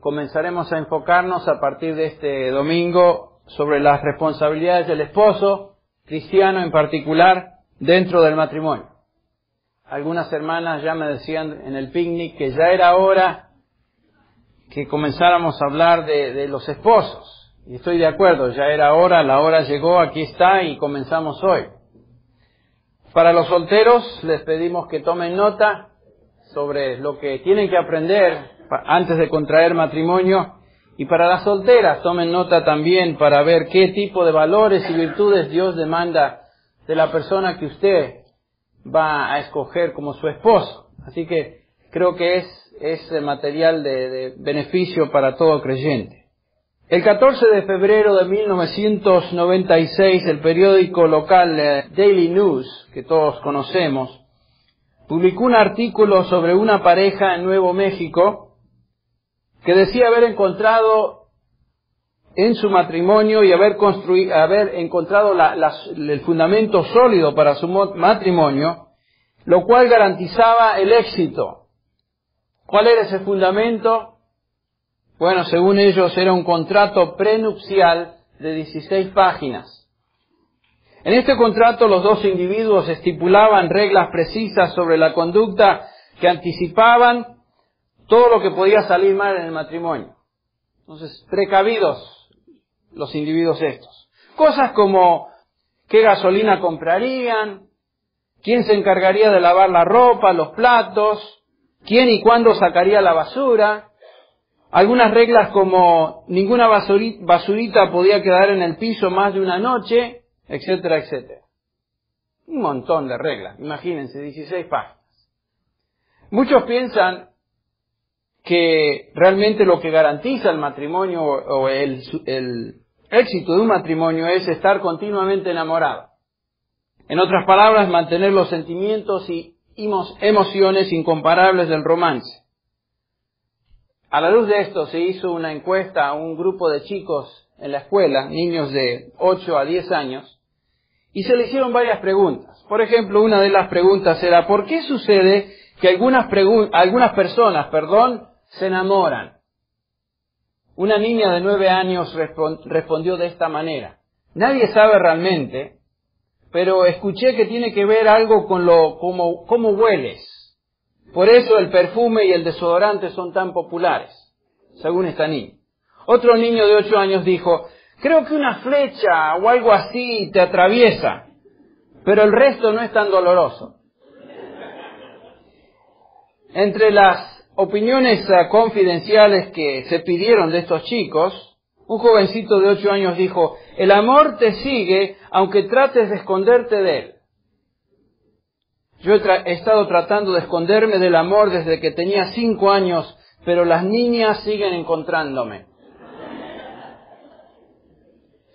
Comenzaremos a enfocarnos a partir de este domingo sobre las responsabilidades del esposo, cristiano en particular, dentro del matrimonio. Algunas hermanas ya me decían en el picnic que ya era hora que comenzáramos a hablar de los esposos. Y estoy de acuerdo, ya era hora, la hora llegó, aquí está y comenzamos hoy. Para los solteros les pedimos que tomen nota sobre lo que tienen que aprender antes de contraer matrimonio, y para las solteras tomen nota también para ver qué tipo de valores y virtudes Dios demanda de la persona que usted va a escoger como su esposo. Así que creo que es material de beneficio para todo creyente. El 14 de febrero de 1996, el periódico local Daily News, que todos conocemos, publicó un artículo sobre una pareja en Nuevo México que decía haber encontrado en su matrimonio y haber encontrado el fundamento sólido para su matrimonio, lo cual garantizaba el éxito. ¿Cuál era ese fundamento? Bueno, según ellos era un contrato prenupcial de 16 páginas. En este contrato los dos individuos estipulaban reglas precisas sobre la conducta que anticipaban todo lo que podía salir mal en el matrimonio. Entonces, precavidos los individuos estos. Cosas como qué gasolina comprarían, quién se encargaría de lavar la ropa, los platos, quién y cuándo sacaría la basura. Algunas reglas como ninguna basurita podía quedar en el piso más de una noche, etcétera, etcétera. Un montón de reglas, imagínense, 16 páginas. Muchos piensan que realmente lo que garantiza el matrimonio o el éxito de un matrimonio es estar continuamente enamorado. En otras palabras, mantener los sentimientos y emociones incomparables del romance. A la luz de esto se hizo una encuesta a un grupo de chicos en la escuela, niños de 8 a 10 años, y se le hicieron varias preguntas. Por ejemplo, una de las preguntas era, ¿por qué sucede que algunas personas se enamoran? Una niña de 9 años respondió de esta manera: nadie sabe realmente, pero escuché que tiene que ver algo con cómo hueles. Por eso el perfume y el desodorante son tan populares, según esta niña. Otro niño de 8 años dijo: creo que una flecha o algo así te atraviesa, pero el resto no es tan doloroso. Entre las opiniones confidenciales que se pidieron de estos chicos, un jovencito de 8 años dijo: el amor te sigue aunque trates de esconderte de él. Yo he estado tratando de esconderme del amor desde que tenía 5 años, pero las niñas siguen encontrándome.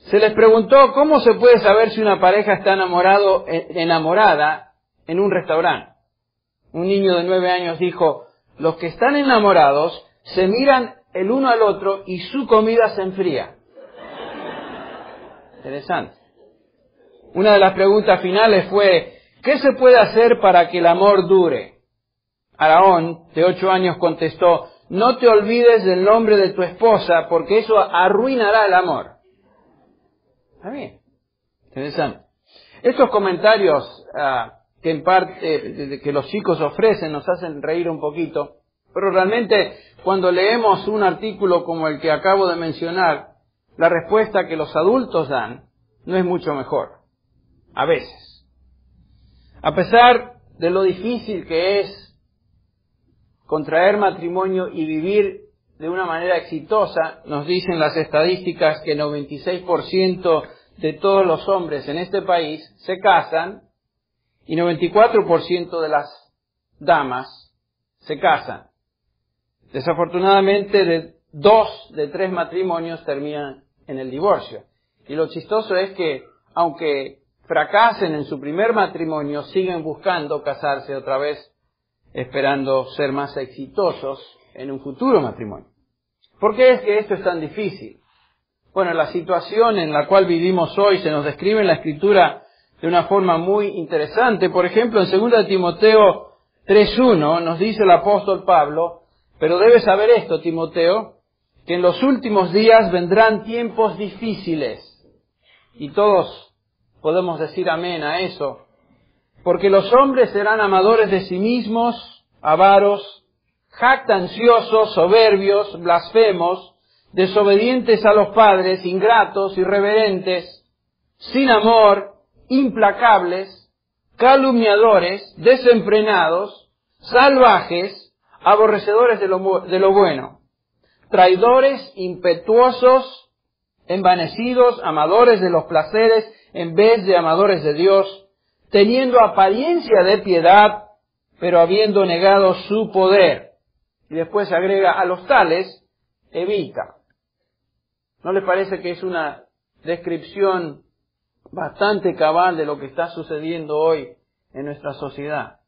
Se les preguntó cómo se puede saber si una pareja está enamorada en un restaurante. Un niño de 9 años dijo: los que están enamorados se miran el uno al otro y su comida se enfría. Interesante. Una de las preguntas finales fue: ¿qué se puede hacer para que el amor dure? Aarón, de 8 años, contestó: no te olvides del nombre de tu esposa, porque eso arruinará el amor. Está bien. Interesante. Estos comentarios que en parte que los chicos ofrecen nos hacen reír un poquito, pero realmente cuando leemos un artículo como el que acabo de mencionar, la respuesta que los adultos dan no es mucho mejor. A veces. A pesar de lo difícil que es contraer matrimonio y vivir de una manera exitosa, nos dicen las estadísticas que el 96% de todos los hombres en este país se casan y 94% de las damas se casan. Desafortunadamente, 2 de 3 matrimonios terminan en el divorcio. Y lo chistoso es que, aunque fracasen en su primer matrimonio, siguen buscando casarse otra vez, esperando ser más exitosos en un futuro matrimonio. ¿Por qué es que esto es tan difícil? Bueno, la situación en la cual vivimos hoy se nos describe en la Escritura de una forma muy interesante. Por ejemplo, en 2 Timoteo 3:1 nos dice el apóstol Pablo: pero debes saber esto, Timoteo, que en los últimos días vendrán tiempos difíciles. Y todos podemos decir amén a eso. Porque los hombres serán amadores de sí mismos, avaros, jactanciosos, soberbios, blasfemos, desobedientes a los padres, ingratos, irreverentes, sin amor, implacables, calumniadores, desenfrenados, salvajes, aborrecedores de lo bueno, traidores, impetuosos, envanecidos, amadores de los placeres en vez de amadores de Dios, teniendo apariencia de piedad, pero habiendo negado su poder. Y después agrega: a los tales evita. ¿No les parece que es una descripción bastante cabal de lo que está sucediendo hoy en nuestra sociedad?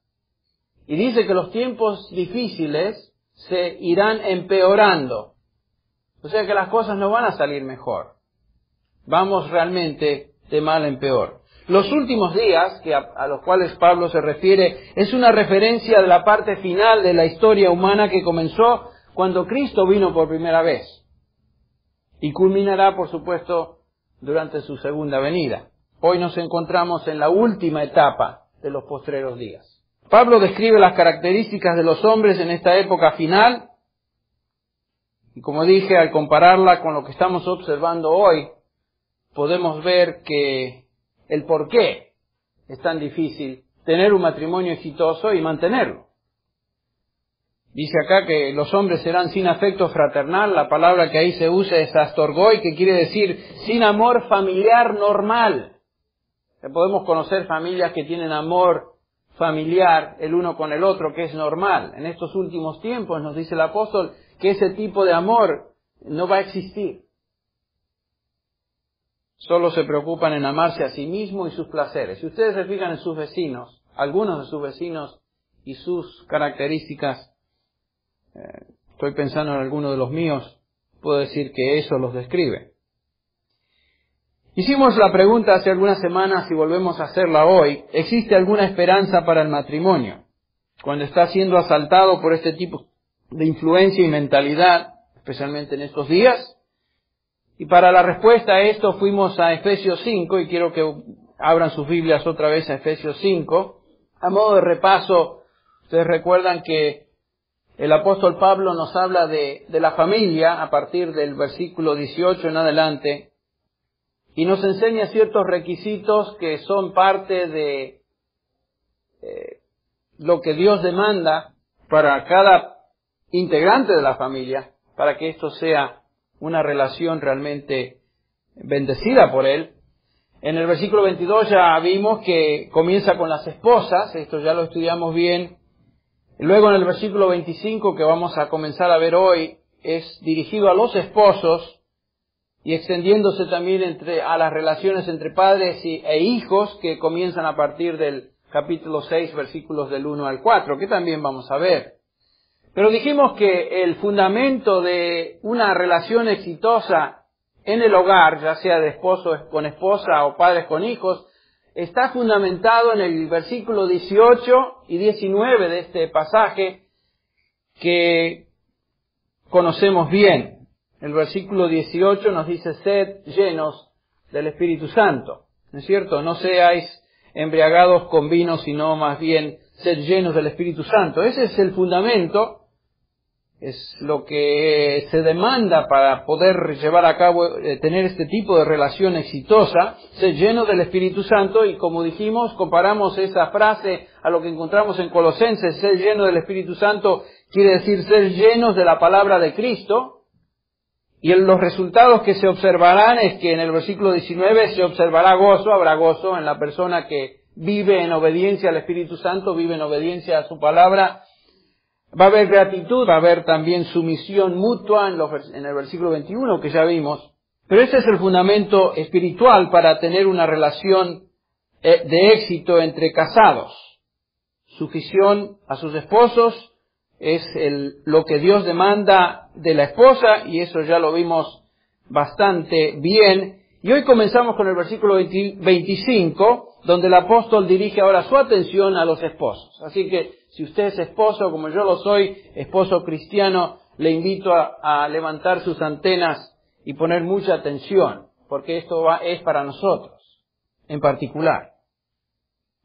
Y dice que los tiempos difíciles se irán empeorando. O sea que las cosas no van a salir mejor. Vamos realmente de mal en peor. Los últimos días, a los cuales Pablo se refiere, es una referencia de la parte final de la historia humana que comenzó cuando Cristo vino por primera vez. Y culminará, por supuesto, durante su segunda venida. Hoy nos encontramos en la última etapa de los postreros días. Pablo describe las características de los hombres en esta época final. Y como dije, al compararla con lo que estamos observando hoy, podemos ver que el por qué es tan difícil tener un matrimonio exitoso y mantenerlo. Dice acá que los hombres serán sin afecto fraternal. La palabra que ahí se usa es astorgoi, que quiere decir sin amor familiar normal. Podemos conocer familias que tienen amor familiar el uno con el otro, que es normal. En estos últimos tiempos nos dice el apóstol que ese tipo de amor no va a existir. Solo se preocupan en amarse a sí mismo y sus placeres. Si ustedes se fijan en sus vecinos, algunos de sus vecinos y sus características, estoy pensando en algunos de los míos, puedo decir que eso los describe. Hicimos la pregunta hace algunas semanas y volvemos a hacerla hoy: ¿existe alguna esperanza para el matrimonio cuando está siendo asaltado por este tipo de influencia y mentalidad, especialmente en estos días? Y para la respuesta a esto fuimos a Efesios 5, y quiero que abran sus Biblias otra vez a Efesios 5. A modo de repaso, ustedes recuerdan que el apóstol Pablo nos habla de la familia a partir del versículo 18 en adelante, y nos enseña ciertos requisitos que son parte de lo que Dios demanda para cada integrante de la familia, para que esto sea una relación realmente bendecida por Él. En el versículo 22 ya vimos que comienza con las esposas, esto ya lo estudiamos bien. Luego en el versículo 25, que vamos a comenzar a ver hoy, es dirigido a los esposos y extendiéndose también a las relaciones entre padres e hijos, que comienzan a partir del capítulo 6, versículos del 1 al 4, que también vamos a ver. Pero dijimos que el fundamento de una relación exitosa en el hogar, ya sea de esposo con esposa o padres con hijos, está fundamentado en el versículo 18 y 19 de este pasaje que conocemos bien. El versículo 18 nos dice: sed llenos del Espíritu Santo. ¿No es cierto? No seáis embriagados con vino, sino más bien sed llenos del Espíritu Santo. Ese es el fundamento. Es lo que se demanda para poder llevar a cabo, tener este tipo de relación exitosa, ser lleno del Espíritu Santo. Y como dijimos, comparamos esa frase a lo que encontramos en Colosenses: ser lleno del Espíritu Santo quiere decir ser llenos de la palabra de Cristo. Y los resultados que se observarán es que en el versículo 19 se observará gozo, habrá gozo en la persona que vive en obediencia al Espíritu Santo, vive en obediencia a su palabra. Va a haber gratitud, va a haber también sumisión mutua en el versículo 21 que ya vimos. Pero ese es el fundamento espiritual para tener una relación de éxito entre casados. Sumisión a sus esposos es lo que Dios demanda de la esposa, y eso ya lo vimos bastante bien. Y hoy comenzamos con el versículo 25, donde el apóstol dirige ahora su atención a los esposos. Así que si usted es esposo, como yo lo soy, esposo cristiano, le invito a levantar sus antenas y poner mucha atención, porque esto es para nosotros en particular.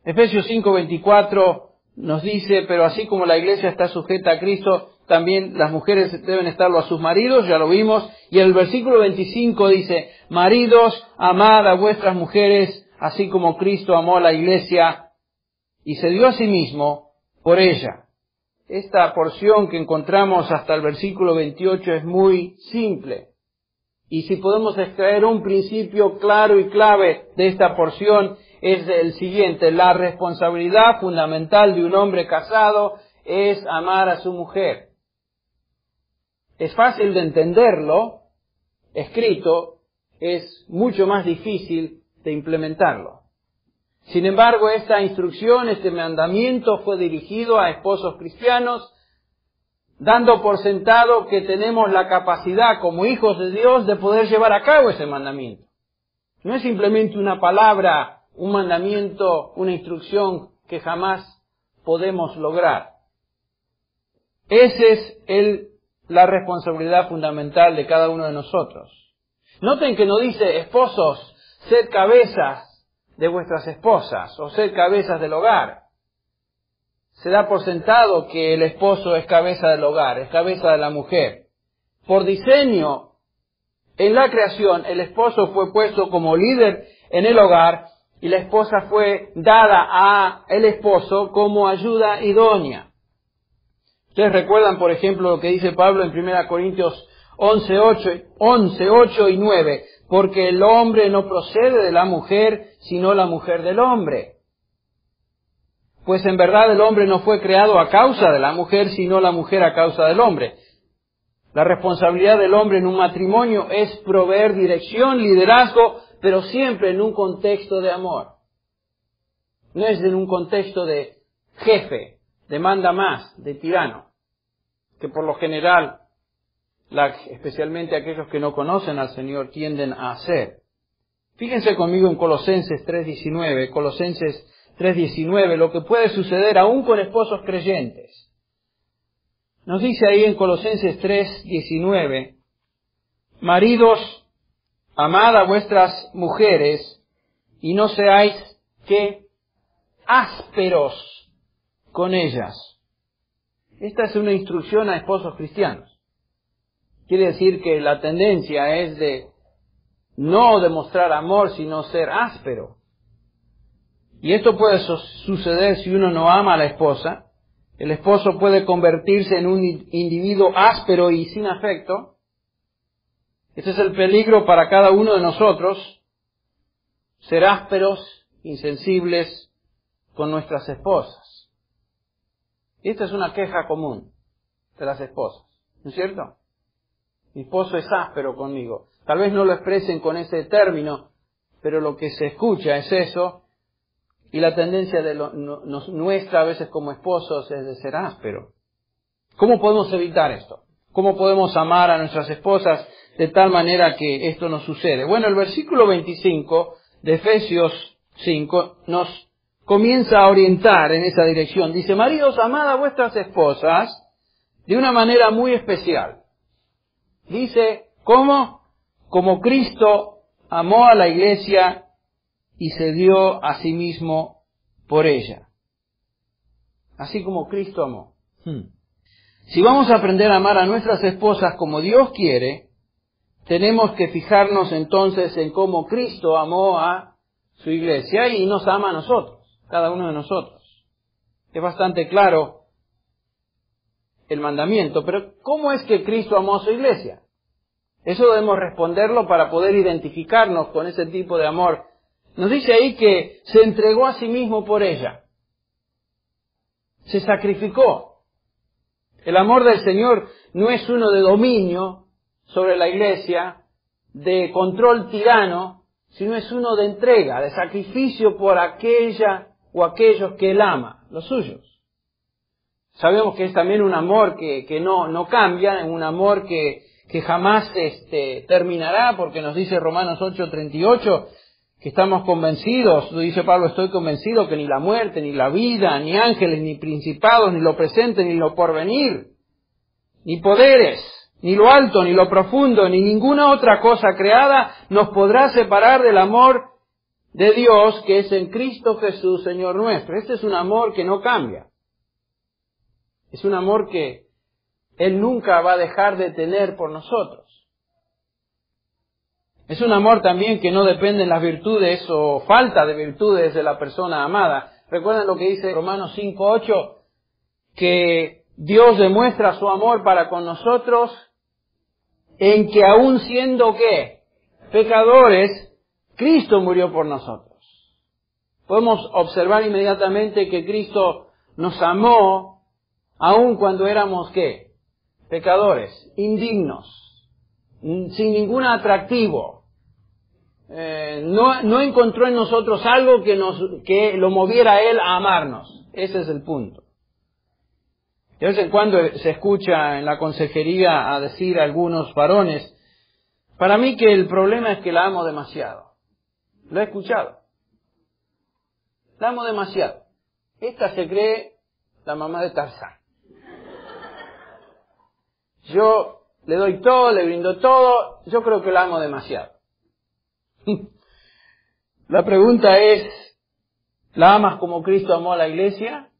Efesios 5:24 nos dice, pero así como la iglesia está sujeta a Cristo, también las mujeres deben estarlo a sus maridos, ya lo vimos. Y en el versículo 25 dice, maridos, amad a vuestras mujeres, así como Cristo amó a la iglesia y se dio a sí mismo por ella. Esta porción que encontramos hasta el versículo 28 es muy simple. Y si podemos extraer un principio claro y clave de esta porción, es el siguiente: la responsabilidad fundamental de un hombre casado es amar a su mujer. Es fácil de entenderlo, escrito, es mucho más difícil de implementarlo. Sin embargo, esta instrucción, este mandamiento fue dirigido a esposos cristianos, dando por sentado que tenemos la capacidad como hijos de Dios de poder llevar a cabo ese mandamiento. No es simplemente una palabra, un mandamiento, una instrucción que jamás podemos lograr. Esa es la responsabilidad fundamental de cada uno de nosotros. Noten que no dice, esposos, sed cabezas de vuestras esposas o sed cabezas del hogar. Se da por sentado que el esposo es cabeza del hogar, es cabeza de la mujer. Por diseño, en la creación, el esposo fue puesto como líder en el hogar y la esposa fue dada a el esposo como ayuda idónea. Ustedes recuerdan, por ejemplo, lo que dice Pablo en 1 Corintios 11:8 y 9, porque el hombre no procede de la mujer, sino la mujer del hombre. Pues en verdad el hombre no fue creado a causa de la mujer, sino la mujer a causa del hombre. La responsabilidad del hombre en un matrimonio es proveer dirección, liderazgo, pero siempre en un contexto de amor. No es en un contexto de jefe, de manda más, de tirano, que por lo general, especialmente aquellos que no conocen al Señor, tienden a hacer. Fíjense conmigo en Colosenses 3:19, Colosenses 3:19, lo que puede suceder aún con esposos creyentes. Nos dice ahí en Colosenses 3:19, maridos, amad a vuestras mujeres y no seáis ásperos con ellas. Esta es una instrucción a esposos cristianos. Quiere decir que la tendencia es de no demostrar amor, sino ser áspero. Y esto puede suceder si uno no ama a la esposa. El esposo puede convertirse en un individuo áspero y sin afecto. Este es el peligro para cada uno de nosotros, ser ásperos, insensibles con nuestras esposas. Y esta es una queja común de las esposas, ¿no es cierto? Mi esposo es áspero conmigo. Tal vez no lo expresen con ese término, pero lo que se escucha es eso. Y la tendencia nuestra a veces como esposos es de ser áspero. ¿Cómo podemos evitar esto? ¿Cómo podemos amar a nuestras esposas de tal manera que esto no sucede? Bueno, el versículo 25 de Efesios 5 nos comienza a orientar en esa dirección. Dice, maridos, amad a vuestras esposas de una manera muy especial. Dice, ¿cómo? Como Cristo amó a la iglesia y se dio a sí mismo por ella. Así como Cristo amó. Si vamos a aprender a amar a nuestras esposas como Dios quiere, tenemos que fijarnos entonces en cómo Cristo amó a su iglesia y nos ama a nosotros, cada uno de nosotros. Es bastante claro el mandamiento, pero ¿cómo es que Cristo amó a su iglesia? Eso debemos responderlo para poder identificarnos con ese tipo de amor. Nos dice ahí que se entregó a sí mismo por ella. Se sacrificó. El amor del Señor no es uno de dominio sobre la iglesia, de control tirano, sino es uno de entrega, de sacrificio por aquella o aquellos que Él ama, los suyos. Sabemos que es también un amor que no cambia, un amor que que jamás terminará, porque nos dice Romanos 8:38, que estamos convencidos, dice Pablo, estoy convencido que ni la muerte, ni la vida, ni ángeles, ni principados, ni lo presente, ni lo porvenir, ni poderes, ni lo alto, ni lo profundo, ni ninguna otra cosa creada nos podrá separar del amor de Dios que es en Cristo Jesús, Señor nuestro. Este es un amor que no cambia. Es un amor que Él nunca va a dejar de tener por nosotros. Es un amor también que no depende de las virtudes o falta de virtudes de la persona amada. ¿Recuerdan lo que dice Romanos 5:8? Que Dios demuestra su amor para con nosotros en que aun siendo, ¿qué? Pecadores, Cristo murió por nosotros. Podemos observar inmediatamente que Cristo nos amó aun cuando éramos, ¿qué? Pecadores, indignos, sin ningún atractivo. No encontró en nosotros algo que lo moviera a Él a amarnos. Ese es el punto. De vez en cuando se escucha en la consejería a decir a algunos varones, para mí que el problema es que la amo demasiado. Lo he escuchado. La amo demasiado. Esta se cree la mamá de Tarzán. Yo le doy todo, le brindo todo, yo creo que la amo demasiado. La pregunta es, ¿la amas como Cristo amó a la iglesia?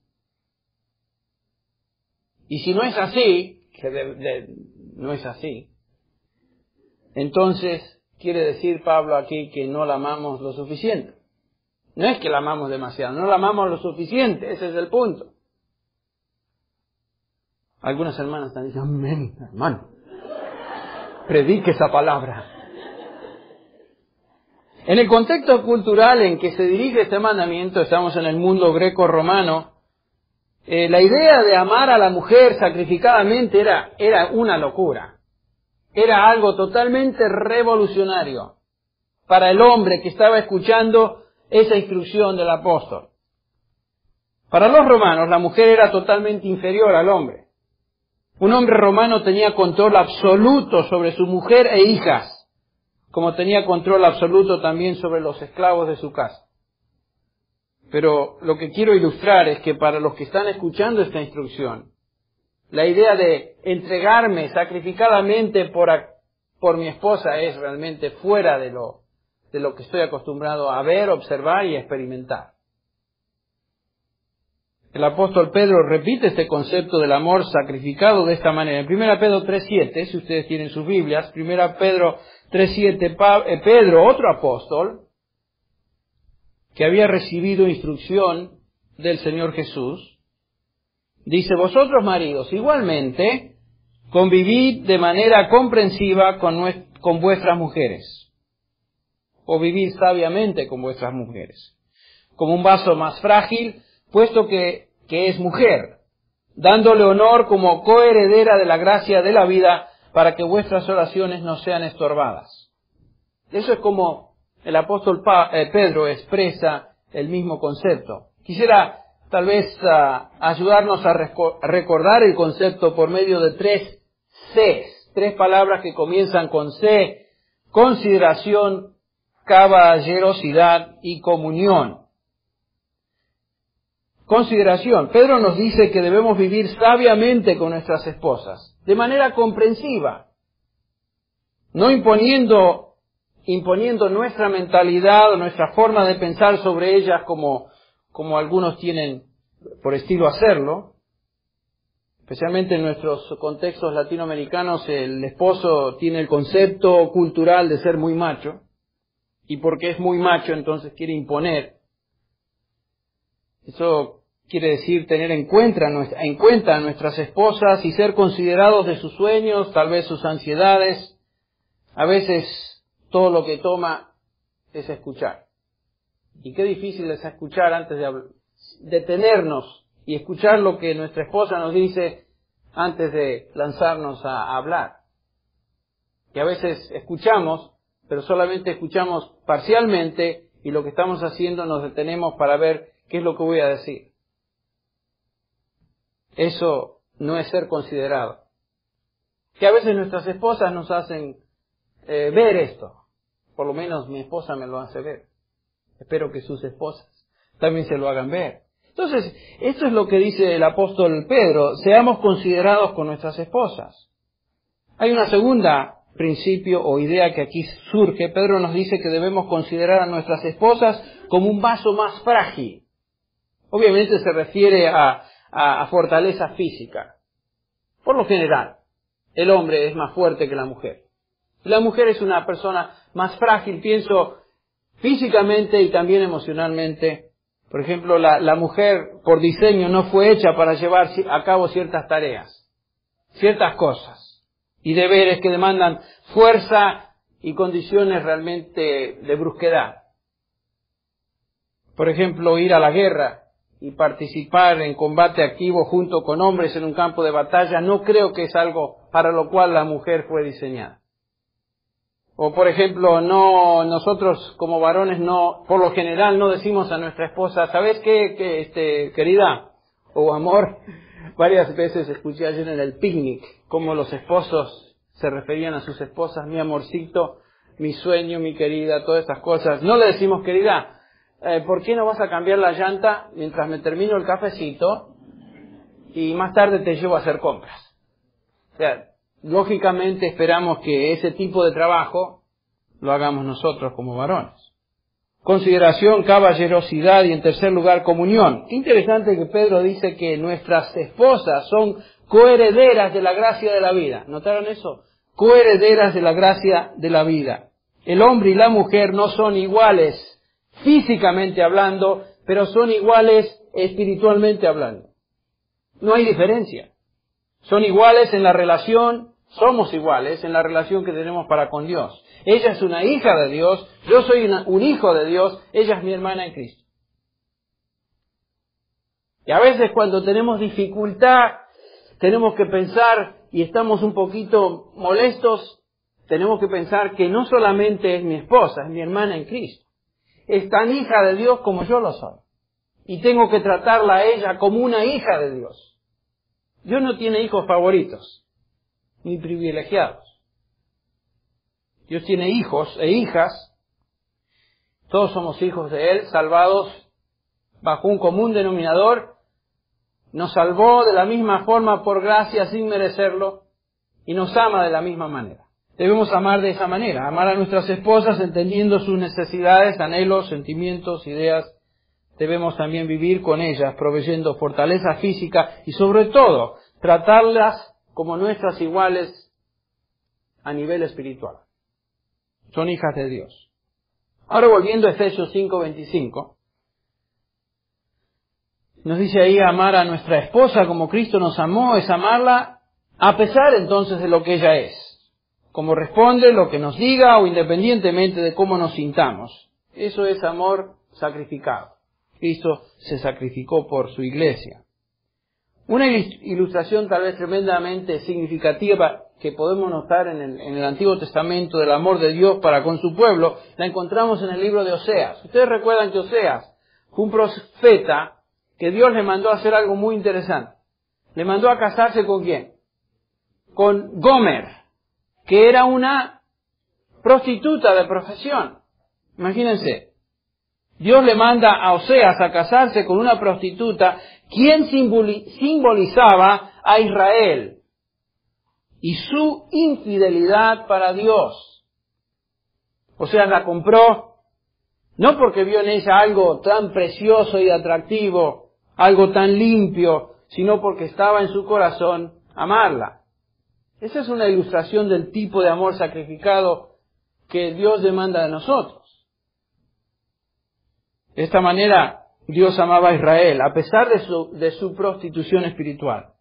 Y si no es así, que no es así, entonces quiere decir Pablo aquí que no la amamos lo suficiente. No es que la amamos demasiado, no la amamos lo suficiente, ese es el punto. Algunas hermanas están diciendo, amén, hermano, predique esa palabra. En el contexto cultural en que se dirige este mandamiento, estamos en el mundo greco-romano, la idea de amar a la mujer sacrificadamente era una locura. Era algo totalmente revolucionario para el hombre que estaba escuchando esa instrucción del apóstol. Para los romanos, la mujer era totalmente inferior al hombre. Un hombre romano tenía control absoluto sobre su mujer e hijas, como tenía control absoluto también sobre los esclavos de su casa. Pero lo que quiero ilustrar es que para los que están escuchando esta instrucción, la idea de entregarme sacrificadamente por mi esposa es realmente fuera de lo que estoy acostumbrado a ver, observar y experimentar. El apóstol Pedro repite este concepto del amor sacrificado de esta manera. En 1 Pedro 3:7, si ustedes tienen sus Biblias, 1 Pedro 3:7, Pedro, otro apóstol, que había recibido instrucción del Señor Jesús, dice, vosotros maridos, igualmente, convivid de manera comprensiva con vuestras mujeres, o vivid sabiamente con vuestras mujeres, como un vaso más frágil, puesto que es mujer, dándole honor como coheredera de la gracia de la vida, para que vuestras oraciones no sean estorbadas. Eso es como el apóstol Pedro expresa el mismo concepto. Quisiera tal vez ayudarnos a recordar el concepto por medio de 3 Cs, 3 palabras que comienzan con C: consideración, caballerosidad y comunión. Consideración. Pedro nos dice que debemos vivir sabiamente con nuestras esposas, de manera comprensiva, no imponiendo nuestra mentalidad o nuestra forma de pensar sobre ellas como algunos tienen por estilo hacerlo. Especialmente en nuestros contextos latinoamericanos, el esposo tiene el concepto cultural de ser muy macho, y porque es muy macho entonces quiere imponer. Eso quiere decir tener en cuenta a nuestras esposas y ser considerados de sus sueños, tal vez sus ansiedades. A veces todo lo que toma es escuchar. Y qué difícil es escuchar antes de detenernos y escuchar lo que nuestra esposa nos dice antes de lanzarnos a hablar. Que a veces escuchamos, pero solamente escuchamos parcialmente, y lo que estamos haciendo nos detenemos para ver qué es lo que voy a decir. Eso no es ser considerado. Que a veces nuestras esposas nos hacen ver esto. Por lo menos mi esposa me lo hace ver. Espero que sus esposas también se lo hagan ver. Entonces, esto es lo que dice el apóstol Pedro: seamos considerados con nuestras esposas. Hay una segunda principio o idea que aquí surge. Pedro nos dice que debemos considerar a nuestras esposas como un vaso más frágil. Obviamente se refiere a fortaleza física. Por lo general, el hombre es más fuerte que la mujer. La mujer es una persona más frágil, pienso, físicamente y también emocionalmente. Por ejemplo, la mujer por diseño no fue hecha para llevar a cabo ciertas tareas, ciertas cosas y deberes que demandan fuerza y condiciones realmente de brusquedad. Por ejemplo, ir a la guerra y participar en combate activo junto con hombres en un campo de batalla, no creo que es algo para lo cual la mujer fue diseñada. O por ejemplo, nosotros como varones por lo general no decimos a nuestra esposa: ¿sabes qué, querida? O amor. Varias veces escuché ayer en el picnic cómo los esposos se referían a sus esposas: mi amorcito, mi sueño, mi querida, todas estas cosas. No le decimos: querida, ¿por qué no vas a cambiar la llanta mientras me termino el cafecito y más tarde te llevo a hacer compras? O sea, lógicamente esperamos que ese tipo de trabajo lo hagamos nosotros como varones. Consideración, caballerosidad y en tercer lugar comunión. Qué interesante que Pedro dice que nuestras esposas son coherederas de la gracia de la vida. ¿Notaron eso? Coherederas de la gracia de la vida. El hombre y la mujer no son iguales físicamente hablando, pero son iguales espiritualmente hablando. No hay diferencia. Son iguales en la relación, somos iguales en la relación que tenemos para con Dios. Ella es una hija de Dios, yo soy un hijo de Dios, ella es mi hermana en Cristo. Y a veces cuando tenemos dificultad, tenemos que pensar y estamos un poquito molestos, tenemos que pensar que no solamente es mi esposa, es mi hermana en Cristo. Es tan hija de Dios como yo lo soy. Y tengo que tratarla a ella como una hija de Dios. Dios no tiene hijos favoritos, ni privilegiados. Dios tiene hijos e hijas. Todos somos hijos de Él, salvados bajo un común denominador. Nos salvó de la misma forma por gracia sin merecerlo y nos ama de la misma manera. Debemos amar de esa manera, amar a nuestras esposas entendiendo sus necesidades, anhelos, sentimientos, ideas. Debemos también vivir con ellas, proveyendo fortaleza física y sobre todo tratarlas como nuestras iguales a nivel espiritual. Son hijas de Dios. Ahora volviendo a Efesios 5:25, nos dice ahí: amar a nuestra esposa como Cristo nos amó, es amarla a pesar entonces de lo que ella es, como responde, lo que nos diga o independientemente de cómo nos sintamos. Eso es amor sacrificado. Cristo se sacrificó por su iglesia. Una ilustración tal vez tremendamente significativa que podemos notar en el Antiguo Testamento del amor de Dios para con su pueblo, la encontramos en el libro de Oseas. Ustedes recuerdan que Oseas fue un profeta que Dios le mandó a hacer algo muy interesante. Le mandó a casarse ¿con quién? Con Gomer, que era una prostituta de profesión. Imagínense. Dios le manda a Oseas a casarse con una prostituta, quien simbolizaba a Israel y su infidelidad para Dios. Oseas la compró, no porque vio en ella algo tan precioso y atractivo, algo tan limpio, sino porque estaba en su corazón amarla. Esa es una ilustración del tipo de amor sacrificado que Dios demanda de nosotros. De esta manera, Dios amaba a Israel, a pesar de su prostitución espiritual.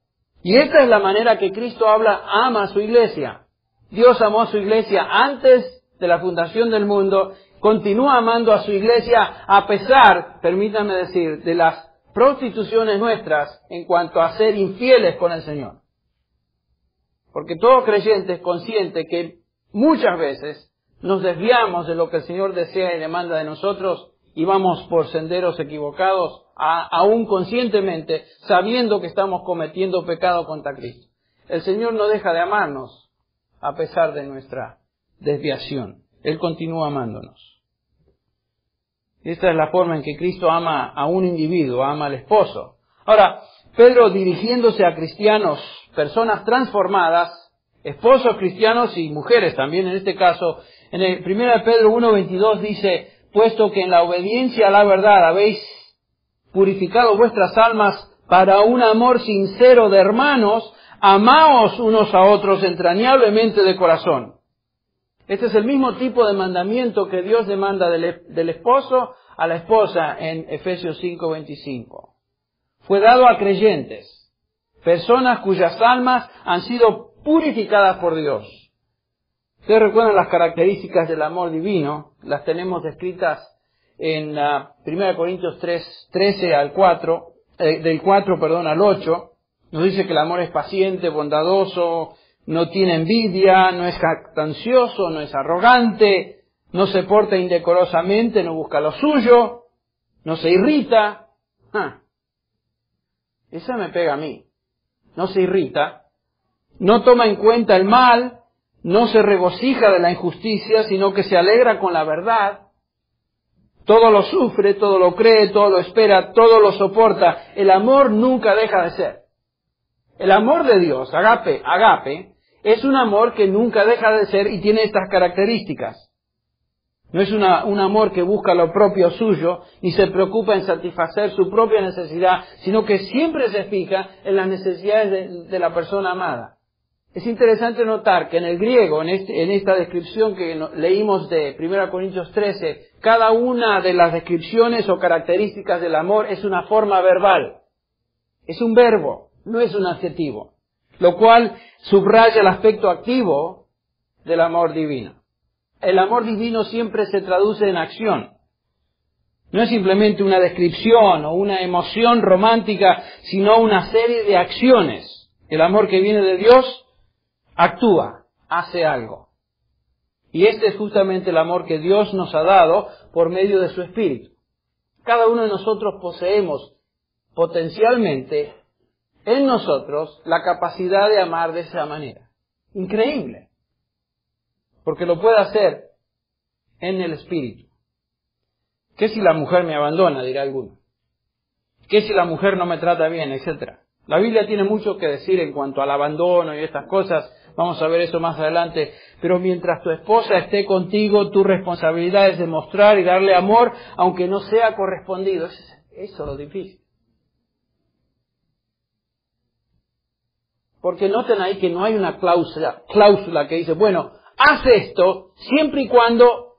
Y esta es la manera que Cristo ama a su iglesia. Dios amó a su iglesia antes de la fundación del mundo, continúa amando a su iglesia a pesar, permítanme decir, de las prostituciones nuestras en cuanto a ser infieles con el Señor. Porque todo creyente es consciente que muchas veces nos desviamos de lo que el Señor desea y demanda de nosotros y vamos por senderos equivocados, aún conscientemente, sabiendo que estamos cometiendo pecado contra Cristo. El Señor no deja de amarnos, a pesar de nuestra desviación. Él continúa amándonos. Esta es la forma en que Cristo ama a un individuo, ama al esposo. Ahora, Pedro, dirigiéndose a cristianos, personas transformadas, esposos cristianos y mujeres también en este caso, en el 1 Pedro 1:22 dice, puesto que en la obediencia a la verdad habéis purificado vuestras almas para un amor sincero de hermanos, amaos unos a otros entrañablemente de corazón. Este es el mismo tipo de mandamiento que Dios demanda del esposo a la esposa en Efesios 5:25. Fue dado a creyentes, personas cuyas almas han sido purificadas por Dios. Ustedes recuerdan las características del amor divino, las tenemos descritas en 1 Corintios 13 al 4, del 4 al 8. Nos dice que el amor es paciente, bondadoso, no tiene envidia, no es jactancioso, no es arrogante, no se porta indecorosamente, no busca lo suyo, no se irrita. Esa me pega a mí. No se irrita, no toma en cuenta el mal, no se regocija de la injusticia, sino que se alegra con la verdad. Todo lo sufre, todo lo cree, todo lo espera, todo lo soporta. El amor nunca deja de ser. El amor de Dios, agape, es un amor que nunca deja de ser y tiene estas características. No es un amor que busca lo propio suyo, ni se preocupa en satisfacer su propia necesidad, sino que siempre se fija en las necesidades de la persona amada. Es interesante notar que en el griego, en esta descripción que leímos de 1 Corintios 13, cada una de las descripciones o características del amor es una forma verbal. Es un verbo, no es un adjetivo, lo cual subraya el aspecto activo del amor divino. El amor divino siempre se traduce en acción. No es simplemente una descripción o una emoción romántica, sino una serie de acciones. El amor que viene de Dios actúa, hace algo. Y este es justamente el amor que Dios nos ha dado por medio de su Espíritu. Cada uno de nosotros poseemos potencialmente en nosotros la capacidad de amar de esa manera. Increíble. Porque lo puede hacer en el Espíritu. ¿Qué si la mujer me abandona?, dirá alguno. ¿Qué si la mujer no me trata bien?, etcétera. La Biblia tiene mucho que decir en cuanto al abandono y estas cosas. Vamos a ver eso más adelante. Pero mientras tu esposa esté contigo, tu responsabilidad es demostrar y darle amor, aunque no sea correspondido. Eso es lo difícil. Porque noten ahí que no hay una cláusula que dice, bueno, haz esto siempre y cuando.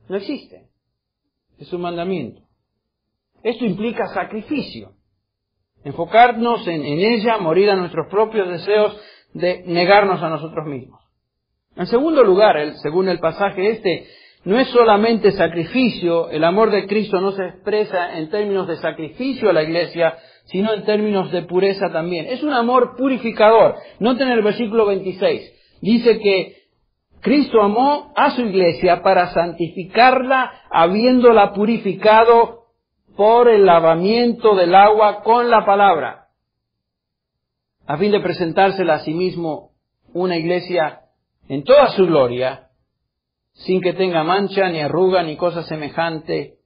No existe. Es un mandamiento. Esto implica sacrificio. Enfocarnos en ella, morir a nuestros propios deseos de negarnos a nosotros mismos. En segundo lugar, según el pasaje no es solamente sacrificio, el amor de Cristo no se expresa en términos de sacrificio a la iglesia, sino en términos de pureza también. Es un amor purificador. Noten el versículo 26. Dice que Cristo amó a su iglesia para santificarla, habiéndola purificado por el lavamiento del agua con la palabra, a fin de presentársela a sí mismo una iglesia en toda su gloria, sin que tenga mancha, ni arruga, ni cosa semejante,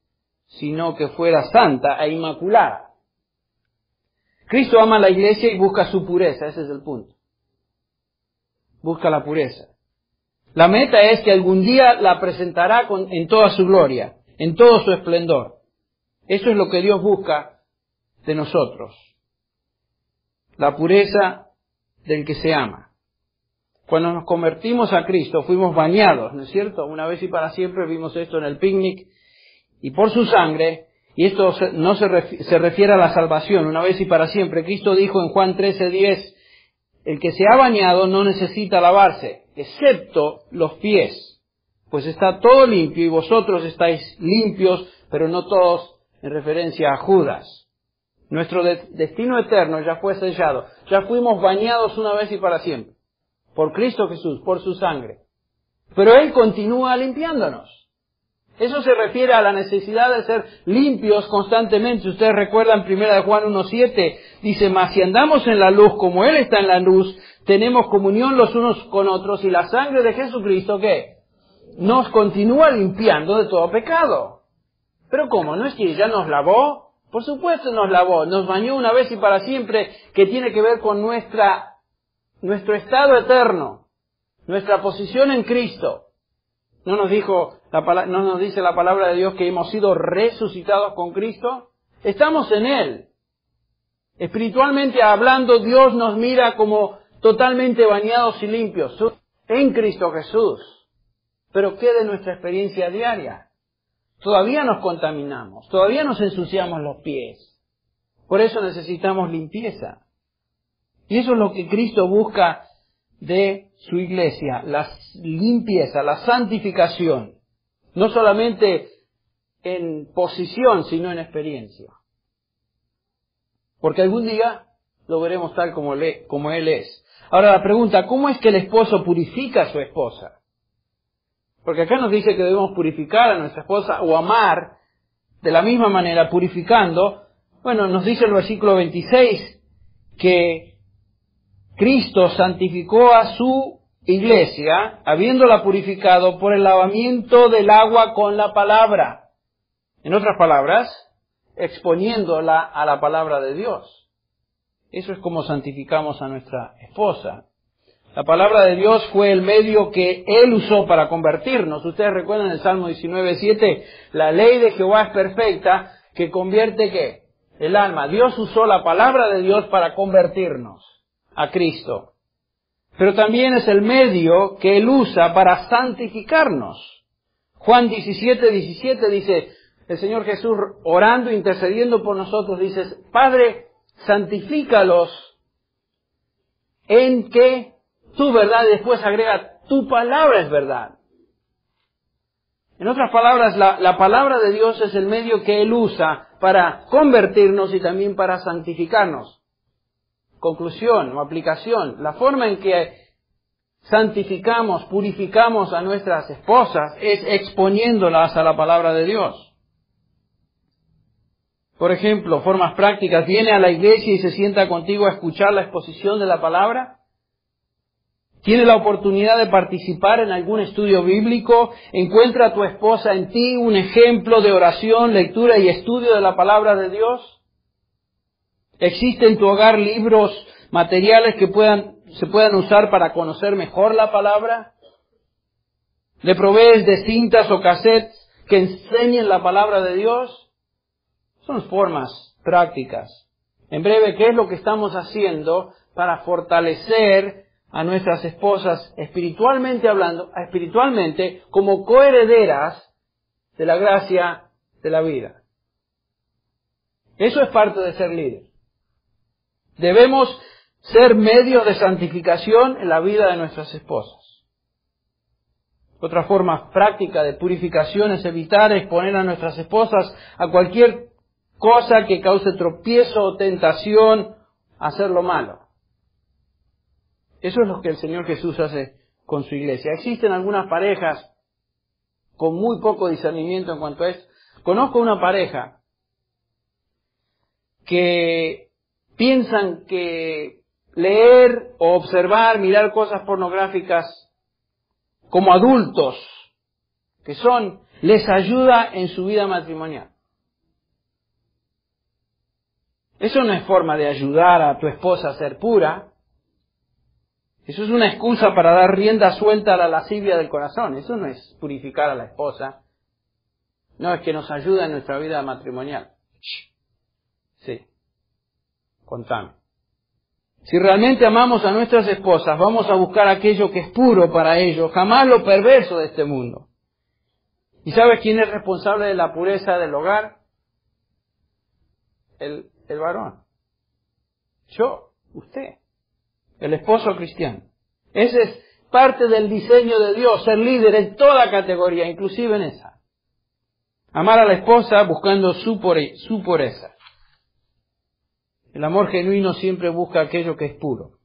sino que fuera santa e inmaculada. Cristo ama a la iglesia y busca su pureza, ese es el punto. Busca la pureza. La meta es que algún día la presentará en toda su gloria, en todo su esplendor. Eso es lo que Dios busca de nosotros. La pureza del que se ama. Cuando nos convertimos a Cristo, fuimos bañados, ¿no es cierto? Una vez y para siempre vimos esto en el picnic. Y por su sangre, y esto no se refiere a la salvación, una vez y para siempre. Cristo dijo en Juan 13:10, el que se ha bañado no necesita lavarse, excepto los pies, pues está todo limpio y vosotros estáis limpios, pero no todos, en referencia a Judas. Nuestro destino eterno ya fue sellado. Ya fuimos bañados una vez y para siempre. Por Cristo Jesús, por su sangre. Pero Él continúa limpiándonos. Eso se refiere a la necesidad de ser limpios constantemente. Ustedes recuerdan 1 Juan 1:7, dice, mas si andamos en la luz como Él está en la luz, tenemos comunión los unos con otros y la sangre de Jesucristo, ¿qué? Nos continúa limpiando de todo pecado. ¿Pero cómo? ¿No es que ya nos lavó? Por supuesto nos lavó, nos bañó una vez y para siempre, que tiene que ver con nuestro estado eterno, nuestra posición en Cristo. ¿No nos dice la palabra de Dios que hemos sido resucitados con Cristo? Estamos en Él. Espiritualmente hablando, Dios nos mira como totalmente bañados y limpios en Cristo Jesús. Pero ¿qué de nuestra experiencia diaria? Todavía nos contaminamos, todavía nos ensuciamos los pies. Por eso necesitamos limpieza. Y eso es lo que Cristo busca de su iglesia, la limpieza, la santificación. No solamente en posición, sino en experiencia. Porque algún día lo veremos tal como Él es. Ahora la pregunta, ¿cómo es que el esposo purifica a su esposa? Porque acá nos dice que debemos purificar a nuestra esposa o amar de la misma manera, purificando. Bueno, nos dice el versículo 26 que Cristo santificó a su iglesia, habiéndola purificado por el lavamiento del agua con la palabra. En otras palabras, exponiéndola a la palabra de Dios. Eso es como santificamos a nuestra esposa. La palabra de Dios fue el medio que Él usó para convertirnos. Ustedes recuerdan el Salmo 19:7, la ley de Jehová es perfecta, que convierte ¿qué? El alma. Dios usó la palabra de Dios para convertirnos a Cristo. Pero también es el medio que Él usa para santificarnos. Juan 17:17 dice, el Señor Jesús orando, intercediendo por nosotros, dice, Padre, santifícalos en que tu verdad, y después agrega, tu palabra es verdad. En otras palabras, la palabra de Dios es el medio que Él usa para convertirnos y también para santificarnos. Conclusión o aplicación, la forma en que santificamos, purificamos a nuestras esposas es exponiéndolas a la palabra de Dios. Por ejemplo, formas prácticas, viene a la iglesia y se sienta contigo a escuchar la exposición de la palabra. ¿Tiene la oportunidad de participar en algún estudio bíblico? ¿Encuentra a tu esposa en ti un ejemplo de oración, lectura y estudio de la palabra de Dios? ¿Existen en tu hogar libros, materiales que se puedan usar para conocer mejor la palabra? ¿Le provees de cintas o cassettes que enseñen la palabra de Dios? Son formas prácticas. En breve, ¿qué es lo que estamos haciendo para fortalecer a nuestras esposas espiritualmente hablando, espiritualmente como coherederas de la gracia de la vida? Eso es parte de ser líder. Debemos ser medios de santificación en la vida de nuestras esposas. Otra forma práctica de purificación es evitar exponer a nuestras esposas a cualquier cosa que cause tropiezo o tentación a hacer lo malo. Eso es lo que el Señor Jesús hace con su iglesia. Existen algunas parejas con muy poco discernimiento en cuanto a esto. Conozco una pareja que piensan que leer o observar, mirar cosas pornográficas como adultos que son, les ayuda en su vida matrimonial. Eso no es forma de ayudar a tu esposa a ser pura. Eso es una excusa para dar rienda suelta a la lascivia del corazón. Eso no es purificar a la esposa. No, es que nos ayuda en nuestra vida matrimonial. Sí. Contame. Si realmente amamos a nuestras esposas, vamos a buscar aquello que es puro para ellos, jamás lo perverso de este mundo. ¿Y sabes quién es responsable de la pureza del hogar? El varón. Yo, usted. El esposo cristiano. Ese es parte del diseño de Dios, ser líder en toda categoría, inclusive en esa. Amar a la esposa buscando su pureza. El amor genuino siempre busca aquello que es puro.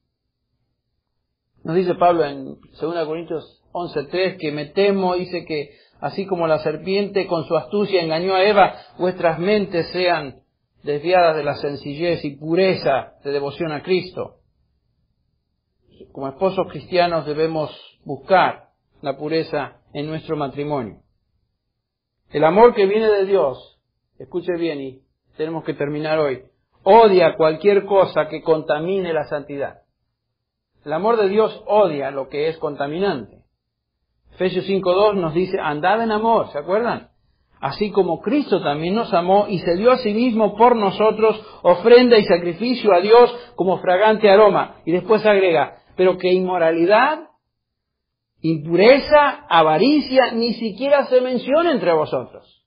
Nos dice Pablo en 2 Corintios 11:3 que me temo, dice que así como la serpiente con su astucia engañó a Eva, vuestras mentes sean desviadas de la sencillez y pureza de devoción a Cristo. como esposos cristianos debemos buscar la pureza en nuestro matrimonio. El amor que viene de Dios, escuche bien y tenemos que terminar hoy, odia cualquier cosa que contamine la santidad. El amor de Dios odia lo que es contaminante. Efesios 5:2 nos dice, andad en amor, ¿se acuerdan? Así como Cristo también nos amó y se dio a sí mismo por nosotros ofrenda y sacrificio a Dios como fragante aroma. Y después agrega, pero que inmoralidad, impureza, avaricia, ni siquiera se menciona entre vosotros.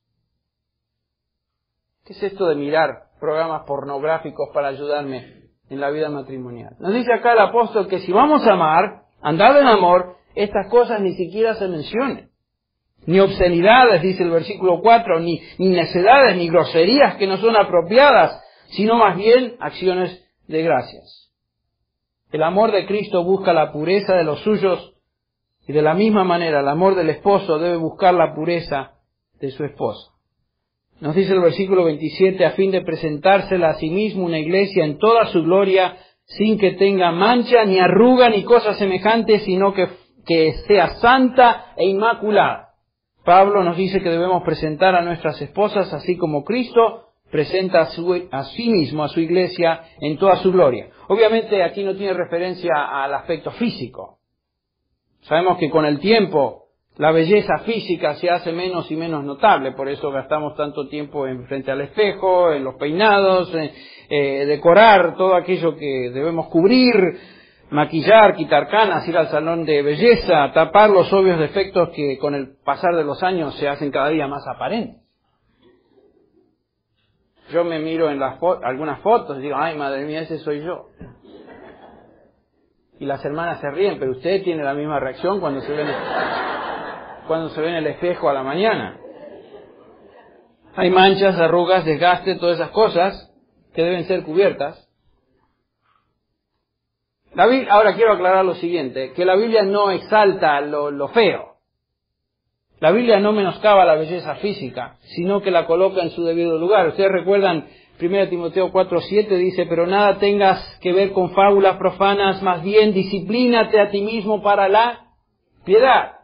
¿Qué es esto de mirar programas pornográficos para ayudarme en la vida matrimonial? Nos dice acá el apóstol que si vamos a amar, andad en amor, estas cosas ni siquiera se mencionen. Ni obscenidades, dice el versículo 4, ni necedades, ni groserías que no son apropiadas, sino más bien acciones de gracias. El amor de Cristo busca la pureza de los suyos y de la misma manera el amor del esposo debe buscar la pureza de su esposa. Nos dice el versículo 27, a fin de presentársela a sí mismo una iglesia en toda su gloria, sin que tenga mancha, ni arruga, ni cosa semejante, sino que sea santa e inmaculada. Pablo nos dice que debemos presentar a nuestras esposas así como Cristo presenta a sí mismo, a su iglesia, en toda su gloria. Obviamente aquí no tiene referencia al aspecto físico. Sabemos que con el tiempo la belleza física se hace menos y menos notable, por eso gastamos tanto tiempo en frente al espejo, en los peinados, decorar todo aquello que debemos cubrir, maquillar, quitar canas, ir al salón de belleza, tapar los obvios defectos que con el pasar de los años se hacen cada día más aparentes. Yo me miro en algunas fotos y digo, ay madre mía, ese soy yo. Y las hermanas se ríen, pero usted tiene la misma reacción cuando se ve en el espejo a la mañana. Hay manchas, arrugas, desgaste, todas esas cosas que deben ser cubiertas. Ahora quiero aclarar lo siguiente, que la Biblia no exalta lo feo. La Biblia no menoscaba la belleza física, sino que la coloca en su debido lugar. Ustedes recuerdan, 1 Timoteo 4:7 dice, pero nada tengas que ver con fábulas profanas, más bien disciplínate a ti mismo para la piedad.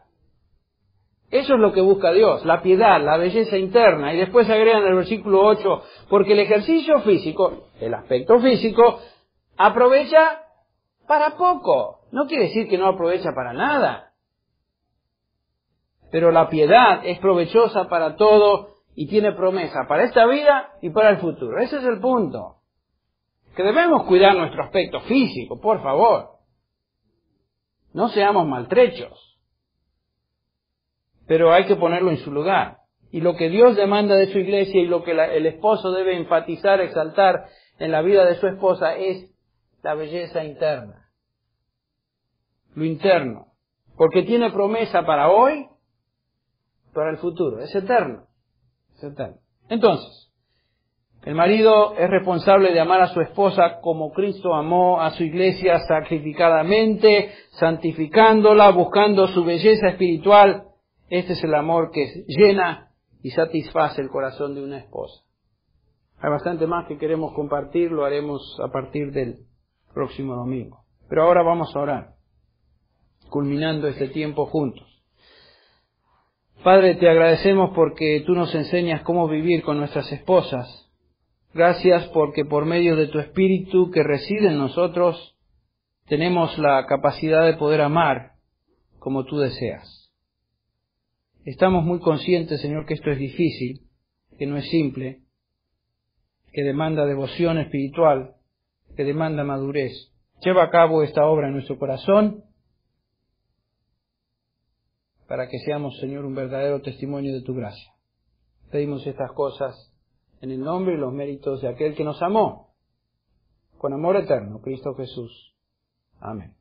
Eso es lo que busca Dios, la piedad, la belleza interna. Y después agregan en el versículo 8, porque el ejercicio físico, el aspecto físico, aprovecha para poco. No quiere decir que no aprovecha para nada. Pero la piedad es provechosa para todo y tiene promesa para esta vida y para el futuro. Ese es el punto. Que debemos cuidar nuestro aspecto físico, por favor. No seamos maltrechos. Pero hay que ponerlo en su lugar. Y lo que Dios demanda de su iglesia y lo que el esposo debe enfatizar, exaltar en la vida de su esposa es la belleza interna. Lo interno. Porque tiene promesa para hoy, para el futuro. Es eterno. Es eterno. Entonces, el marido es responsable de amar a su esposa como Cristo amó a su iglesia sacrificadamente, santificándola, buscando su belleza espiritual. Este es el amor que llena y satisface el corazón de una esposa. Hay bastante más que queremos compartir, lo haremos a partir del próximo domingo. Pero ahora vamos a orar, culminando este tiempo juntos. Padre, te agradecemos porque tú nos enseñas cómo vivir con nuestras esposas. Gracias porque por medio de tu Espíritu que reside en nosotros, tenemos la capacidad de poder amar como tú deseas. Estamos muy conscientes, Señor, que esto es difícil, que no es simple, que demanda devoción espiritual, que demanda madurez. Lleva a cabo esta obra en nuestro corazón para que seamos, Señor, un verdadero testimonio de tu gracia. Pedimos estas cosas en el nombre y los méritos de aquel que nos amó con amor eterno, Cristo Jesús. Amén.